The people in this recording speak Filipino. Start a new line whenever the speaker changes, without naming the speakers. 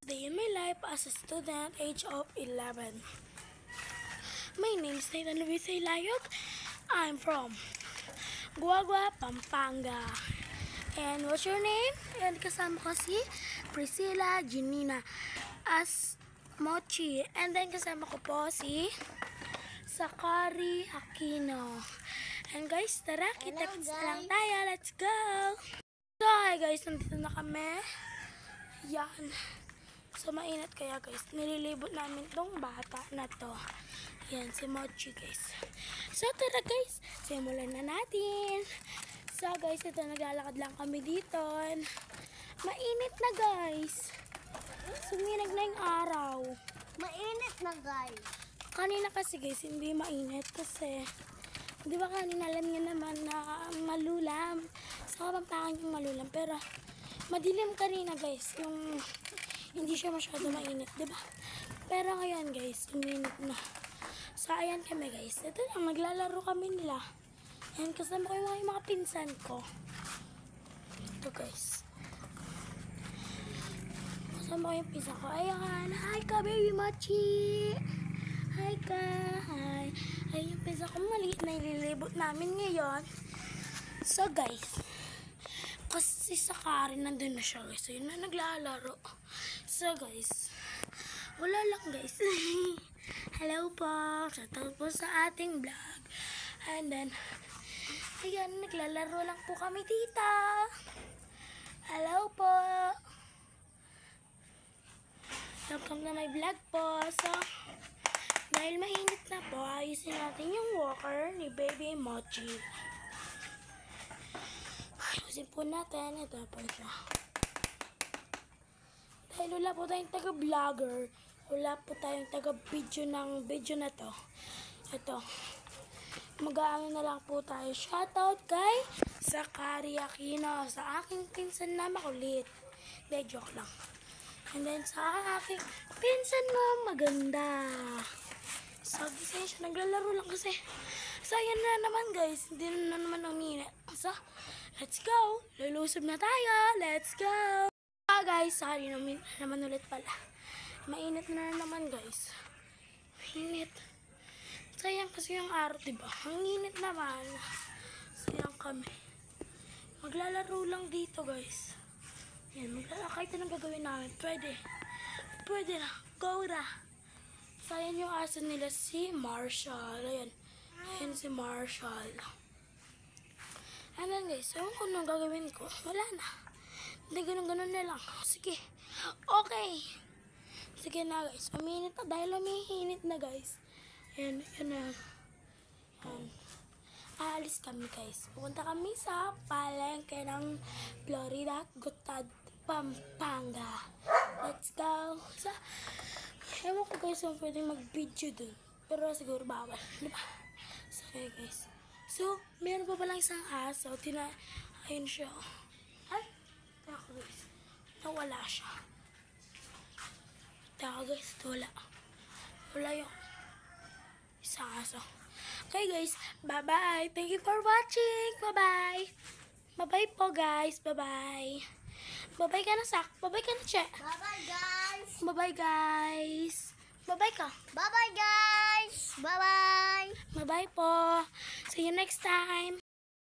Day in my life as a student, age of 11. My name is Nathan Luis Layog. I'm from Guagua, Pampanga. And what's your name? And kasama ko si Priscilla Janina as Mochi. And then kasama ko po si Sakari Aquino. And guys, tara, kita-kits na lang tayo. Let's go! So, hi guys, nandito na kami. Yan. So, mainit kaya guys. Nililibot namin tong bata na to. Yan, si Mochi guys. So, tara guys. Simulan na natin. So, guys, ito naglalakad lang kami dito. Mainit na guys. Suminag na yung araw.
Mainit na guys.
Kanina kasi guys, hindi mainit kasi di ba kanina alam niyo naman na malulam. Sa Kapampangan yung malulam. Pero, madilim kanina guys. Yung hindi siya masyado mainit, di ba? Pero ngayon guys, uminit na. So, ayan kami guys. Ito lang, naglalaro kami nila. Ayan, kasama ko yung mga pinsan ko. Ito guys. Kasama ko yung pinsan ko. Ayan, hi ka baby Mochi! Hi ka! Hi! Ayan yung pinsan ko, maliit na ililibot namin ngayon. So guys, kasi sa Karen nandun na siya guys. Ayun na naglalaro. So guys, wala lang guys. Hello po. Shoutout po sa ating vlog. And then, ayan, naglalaro lang po kami dito. Hello po. Welcome na my vlog po. So, dahil mainit na po, ayusin natin yung walker ni Baby Mochi. Ayusin po natin. Ito po siya. Dahil wala po tayong taga-vlogger, wala po tayong taga-video ng video na to. Ito. Mag-aano na lang po tayo. Shoutout kay Sakari Aquino. Sa aking pinsan na makulit. De, joke lang. And then sa aking pinsan na maganda. So, gising siya. Naglalaro lang kasi. So, ayan na naman guys. Hindi na naman ang ninit. So, let's go. Lulusob na tayo. Let's go. Guys, sorry naman ulit pala. Mainit na naman guys. Mainit. Sayang kasi yung araw, diba? Ang init naman. Sayang kami. Maglalaro lang dito guys. Yan, kahit anong gagawin namin. Pwede na. Go na. Sayang yung aso nila si Marshall. Ayan. Ayan si Marshall. And then guys, ewan ko nung gagawin ko. Wala na. Hindi, ganun na lang. Sige. Okay. Sige na guys. Uminit na. Dahil umihinit na guys. Ayan. Ayan na. Ayan. Aalis kami guys. Pupunta kami sa palengke ng Florida, Gotad, Pampanga. Let's go. So, ewan ko guys kung pwede mag-video dun. Pero siguro bawal. Diba? So, okay guys. So, meron pa palang isang aso. Ayun siya. Ay! Tako guys. Nawala siya. Tako guys. Wala yung isang aso. Okay guys. Bye-bye. Thank you for watching. Bye-bye. Bye-bye po guys. Bye-bye. Bye-bye ka na, Sak. Bye-bye ka na, Che.
Bye-bye guys.
Bye-bye guys. Bye-bye ka.
Bye-bye guys. Bye-bye.
Bye-bye po. See you next time.